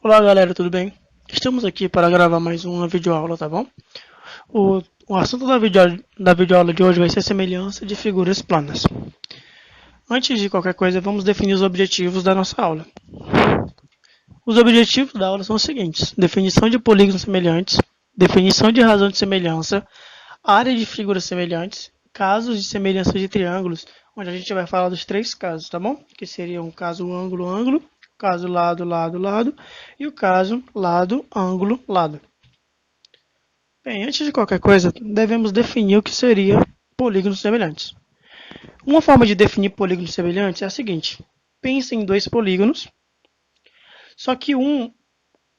Olá galera, tudo bem? Estamos aqui para gravar mais uma videoaula, tá bom? O assunto da videoaula de hoje vai ser semelhança de figuras planas. Antes de qualquer coisa, vamos definir os objetivos da nossa aula. Os objetivos da aula são os seguintes: definição de polígonos semelhantes, definição de razão de semelhança, área de figuras semelhantes, casos de semelhança de triângulos, onde a gente vai falar dos três casos, tá bom? Que seriam o caso ângulo-ângulo, caso lado-lado-lado e o caso lado-ângulo-lado. Bem, antes de qualquer coisa, devemos definir o que seria polígonos semelhantes. Uma forma de definir polígonos semelhantes é a seguinte: pense em dois polígonos, só que um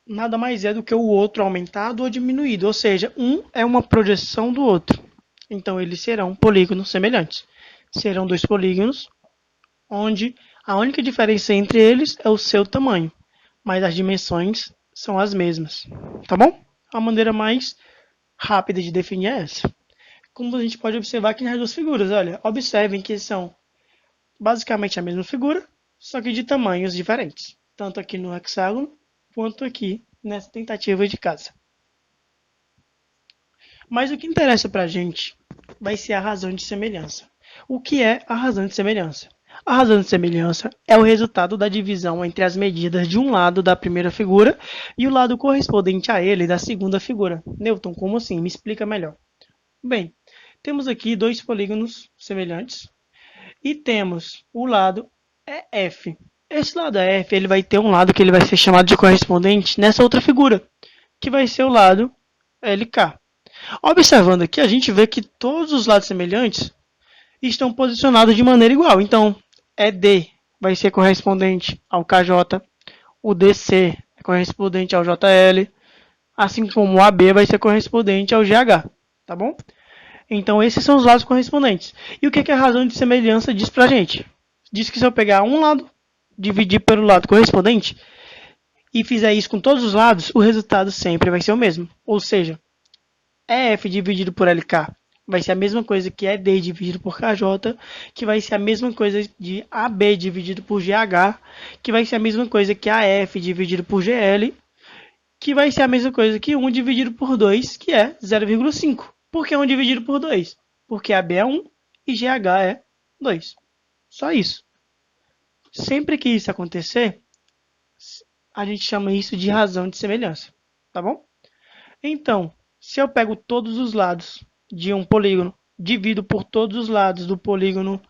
nada mais é do que o outro aumentado ou diminuído, ou seja, um é uma projeção do outro. Então, eles serão polígonos semelhantes. Serão dois polígonos, onde a única diferença entre eles é o seu tamanho, mas as dimensões são as mesmas, tá bom? A maneira mais rápida de definir é essa. Como a gente pode observar aqui nas duas figuras, olha, observem que são basicamente a mesma figura, só que de tamanhos diferentes, tanto aqui no hexágono quanto aqui nessa tentativa de casa. Mas o que interessa para a gente vai ser a razão de semelhança. O que é a razão de semelhança? A razão de semelhança é o resultado da divisão entre as medidas de um lado da primeira figura e o lado correspondente a ele da segunda figura. Newton, como assim? Me explica melhor. Bem, temos aqui dois polígonos semelhantes e temos o lado EF. Esse lado EF ele vai ter um lado que ele vai ser chamado de correspondente nessa outra figura, que vai ser o lado LK. Observando aqui, a gente vê que todos os lados semelhantes estão posicionados de maneira igual. Então, ED vai ser correspondente ao KJ, o DC é correspondente ao JL, assim como o AB vai ser correspondente ao GH, tá bom? Então, esses são os lados correspondentes. E o que a razão de semelhança diz pra gente? Diz que se eu pegar um lado, dividir pelo lado correspondente, e fizer isso com todos os lados, o resultado sempre vai ser o mesmo. Ou seja, EF dividido por LK vai ser a mesma coisa que ED dividido por KJ, que vai ser a mesma coisa de AB dividido por GH, que vai ser a mesma coisa que AF dividido por GL, que vai ser a mesma coisa que 1 dividido por 2, que é 0,5. Por que 1 dividido por 2? Porque AB é 1 e GH é 2. Só isso. Sempre que isso acontecer, a gente chama isso de razão de semelhança. Tá bom? Então, se eu pego todos os lados de um polígono, divido por todos os lados do polígono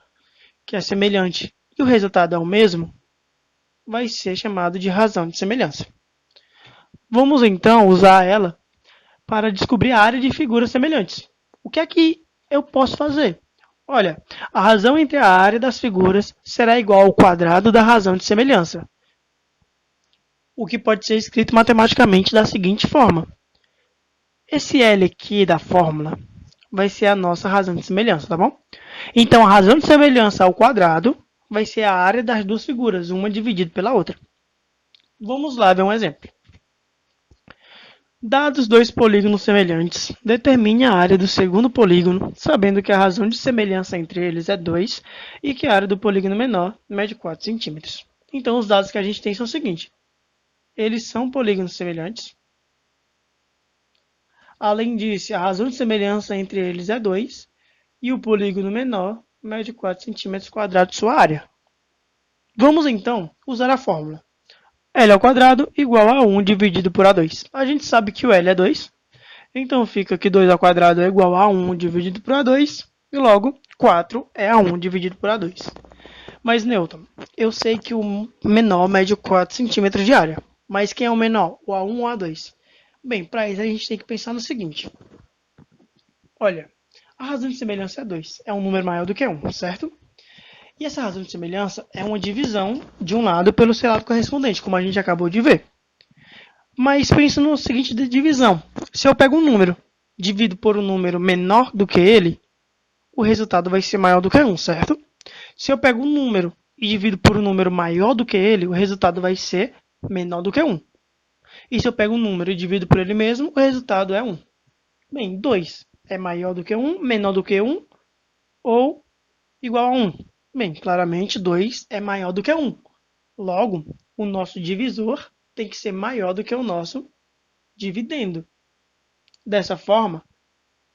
que é semelhante e o resultado é o mesmo, vai ser chamado de razão de semelhança. Vamos então usar ela para descobrir a área de figuras semelhantes. O que é que eu posso fazer? Olha, a razão entre a área das figuras será igual ao quadrado da razão de semelhança, o que pode ser escrito matematicamente da seguinte forma. Esse L aqui da fórmula vai ser a nossa razão de semelhança, tá bom? Então, a razão de semelhança ao quadrado vai ser a área das duas figuras, uma dividida pela outra. Vamos lá ver um exemplo. Dados dois polígonos semelhantes, determine a área do segundo polígono, sabendo que a razão de semelhança entre eles é 2 e que a área do polígono menor mede 4 centímetros. Então, os dados que a gente tem são os seguintes. Eles são polígonos semelhantes. Além disso, a razão de semelhança entre eles é 2 e o polígono menor mede 4 cm² sua área. Vamos então usar a fórmula. L ao quadrado igual a 1 dividido por A2. A gente sabe que o L é 2, então fica que 2 ao quadrado é igual a 1 dividido por A2, e logo 4 é a 1 dividido por A2. Mas, Newton, eu sei que o menor mede 4 centímetros de área, mas quem é o menor? O A1 ou o A2? Bem, para isso a gente tem que pensar no seguinte. Olha, a razão de semelhança é 2, é um número maior do que 1, certo? E essa razão de semelhança é uma divisão de um lado pelo seu lado correspondente, como a gente acabou de ver. Mas pense no seguinte de divisão. Se eu pego um número, divido por um número menor do que ele, o resultado vai ser maior do que 1, certo? Se eu pego um número e divido por um número maior do que ele, o resultado vai ser menor do que 1. E se eu pego um número e divido por ele mesmo, o resultado é 1. Bem, 2 é maior do que 1, menor do que 1 ou igual a 1. Bem, claramente 2 é maior do que 1. Logo, o nosso divisor tem que ser maior do que o nosso dividendo. Dessa forma,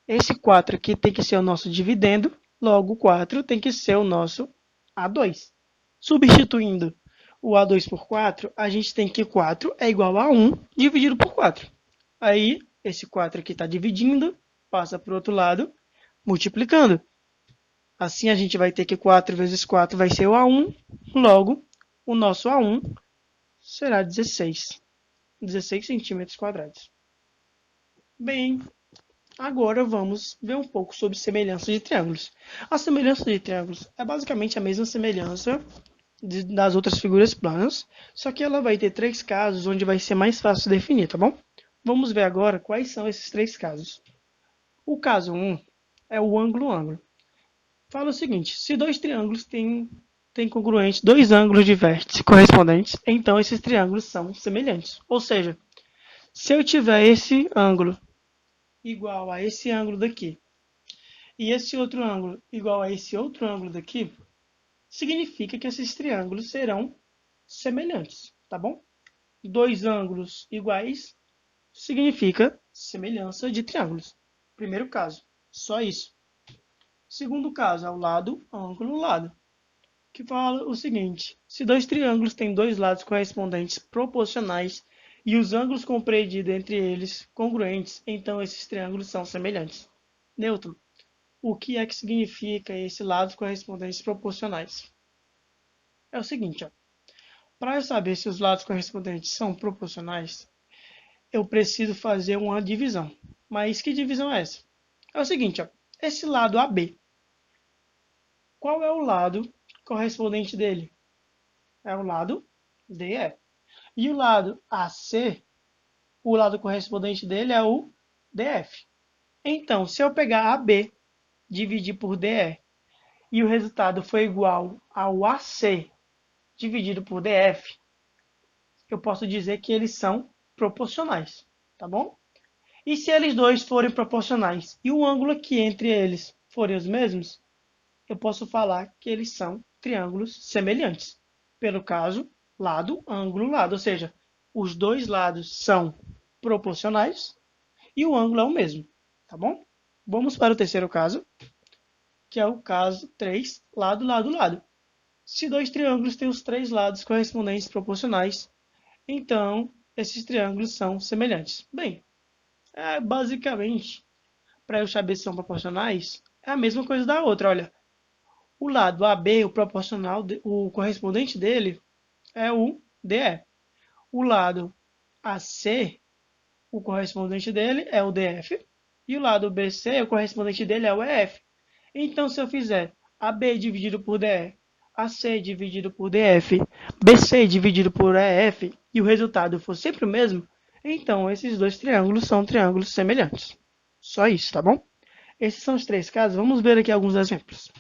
esse 4 aqui tem que ser o nosso dividendo, logo o 4 tem que ser o nosso A2. Substituindo o A2 por 4, a gente tem que 4 é igual a 1 dividido por 4. Aí, esse 4 aqui está dividindo, passa para o outro lado, multiplicando. Assim, a gente vai ter que 4 vezes 4 vai ser o A1, logo, o nosso A1 será 16 centímetros quadrados. Bem, agora vamos ver um pouco sobre semelhança de triângulos. A semelhança de triângulos é basicamente a mesma semelhança das outras figuras planas, só que ela vai ter 3 casos onde vai ser mais fácil definir, tá bom? Vamos ver agora quais são esses 3 casos. O caso 1 é o ângulo-ângulo. Fala o seguinte, se dois triângulos têm congruentes dois ângulos de vértice correspondentes, então esses triângulos são semelhantes. Ou seja, se eu tiver esse ângulo igual a esse ângulo daqui, e esse outro ângulo igual a esse outro ângulo daqui, significa que esses triângulos serão semelhantes, tá bom? Dois ângulos iguais significa semelhança de triângulos. Primeiro caso, só isso. Segundo caso é o lado, ângulo, lado, que fala o seguinte, se dois triângulos têm dois lados correspondentes proporcionais e os ângulos compreendidos entre eles congruentes, então esses triângulos são semelhantes. Newton, o que é que significa esse lados correspondentes proporcionais? É o seguinte, para eu saber se os lados correspondentes são proporcionais, eu preciso fazer uma divisão. Mas que divisão é essa? É o seguinte, esse lado AB, qual é o lado correspondente dele? É o lado DE. E o lado AC, o lado correspondente dele é o DF. Então, se eu pegar AB, dividir por DE, e o resultado for igual ao AC dividido por DF, eu posso dizer que eles são proporcionais, tá bom? E se eles dois forem proporcionais e o ângulo aqui entre eles forem os mesmos, eu posso falar que eles são triângulos semelhantes. Pelo caso, lado, ângulo, lado. Ou seja, os dois lados são proporcionais e o ângulo é o mesmo. Tá bom? Vamos para o terceiro caso, que é o caso 3, lado, lado, lado. Se dois triângulos têm os três lados correspondentes proporcionais, então esses triângulos são semelhantes. Bem, basicamente, para eu saber se são proporcionais, é a mesma coisa da outra. Olha, o lado AB, o proporcional, o correspondente dele é o DE. O lado AC, o correspondente dele é o DF. E o lado BC, o correspondente dele é o EF. Então, se eu fizer AB dividido por DE, AC dividido por DF, BC dividido por EF, e o resultado for sempre o mesmo, então esses dois triângulos são triângulos semelhantes. Só isso, tá bom? Esses são os 3 casos. Vamos ver aqui alguns exemplos.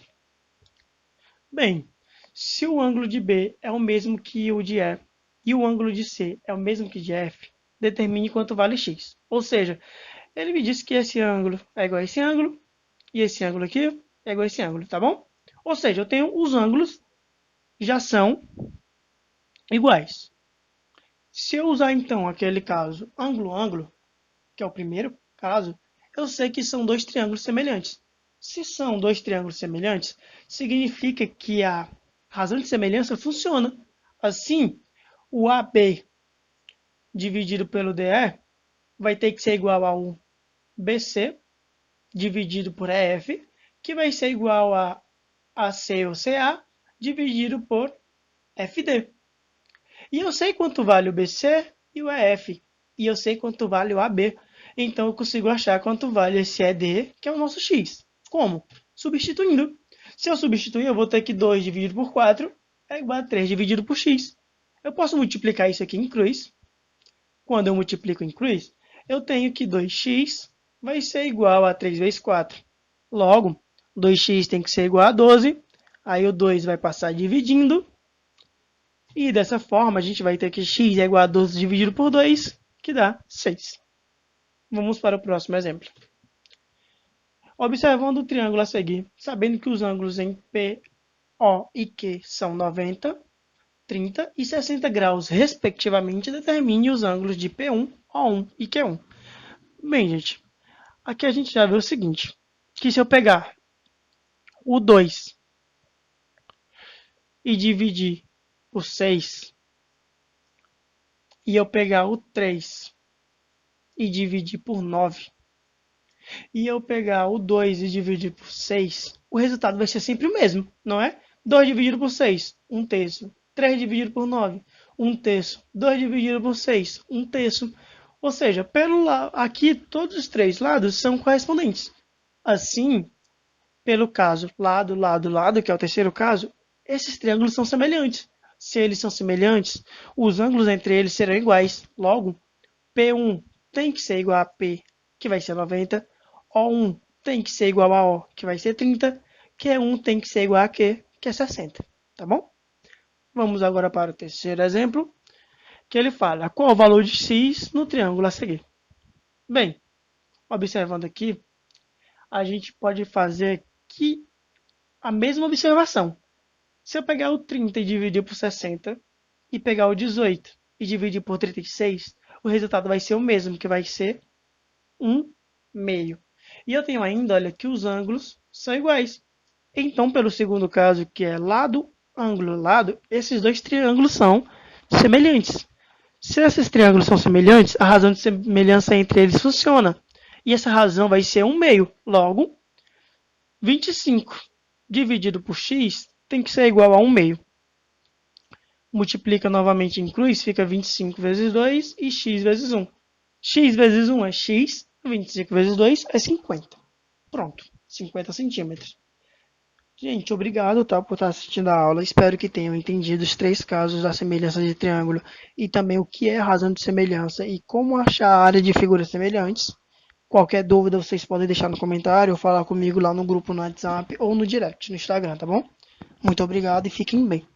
Bem, se o ângulo de B é o mesmo que o de E e o ângulo de C é o mesmo que de F, determine quanto vale x. Ou seja, ele me disse que esse ângulo é igual a esse ângulo e esse ângulo aqui é igual a esse ângulo, tá bom? Ou seja, eu tenho os ângulos já são iguais. Se eu usar então aquele caso ângulo-ângulo, que é o primeiro caso, eu sei que são dois triângulos semelhantes. Se são dois triângulos semelhantes, significa que a razão de semelhança funciona. Assim, o AB dividido pelo DE vai ter que ser igual a um BC dividido por EF, que vai ser igual a AC ou CA dividido por FD. E eu sei quanto vale o BC e o EF, e eu sei quanto vale o AB. Então eu consigo achar quanto vale esse ED, que é o nosso x. Como? Substituindo. Se eu substituir, eu vou ter que 2 dividido por 4 é igual a 3 dividido por x. Eu posso multiplicar isso aqui em cruz. Quando eu multiplico em cruz, eu tenho que 2x vai ser igual a 3 vezes 4. Logo, 2x tem que ser igual a 12. Aí o 2 vai passar dividindo. E dessa forma, a gente vai ter que x é igual a 12 dividido por 2, que dá 6. Vamos para o próximo exemplo. Observando o triângulo a seguir, sabendo que os ângulos em P, O e Q são 90, 30 e 60 graus, respectivamente, determine os ângulos de P1, O1 e Q1. Bem, gente, aqui a gente já viu o seguinte, que se eu pegar o 2 e dividir por 6, e eu pegar o 3 e dividir por 9, e eu pegar o 2 e dividir por 6, o resultado vai ser sempre o mesmo, não é? 2 dividido por 6, 1/3. 3 dividido por 9, 1/3. 2 dividido por 6, 1/3. Ou seja, aqui todos os três lados são correspondentes. Assim, pelo caso lado, lado, lado, que é o terceiro caso, esses triângulos são semelhantes. Se eles são semelhantes, os ângulos entre eles serão iguais. Logo, P1 tem que ser igual a P, que vai ser 90. O1 tem que ser igual a O, que vai ser 30. Q1 tem que ser igual a Q, que é 60. Tá bom? Vamos agora para o terceiro exemplo, que ele fala qual o valor de x no triângulo a seguir. Bem, observando aqui, a gente pode fazer aqui a mesma observação. Se eu pegar o 30 e dividir por 60, e pegar o 18 e dividir por 36, o resultado vai ser o mesmo, que vai ser 1/2. E eu tenho ainda, olha, que os ângulos são iguais. Então, pelo segundo caso, que é lado, ângulo, lado, esses dois triângulos são semelhantes. Se esses triângulos são semelhantes, a razão de semelhança entre eles funciona. E essa razão vai ser 1/2. Logo, 25 dividido por x tem que ser igual a 1/2. Multiplica novamente em cruz, fica 25 vezes 2 e x vezes 1. X vezes 1 é x, 25 vezes 2 é 50. Pronto, 50 centímetros. Gente, obrigado, tá, por estar assistindo a aula. Espero que tenham entendido os três casos da semelhança de triângulo e também o que é a razão de semelhança e como achar a área de figuras semelhantes. Qualquer dúvida vocês podem deixar no comentário ou falar comigo lá no grupo no WhatsApp ou no direct no Instagram, tá bom? Muito obrigado e fiquem bem.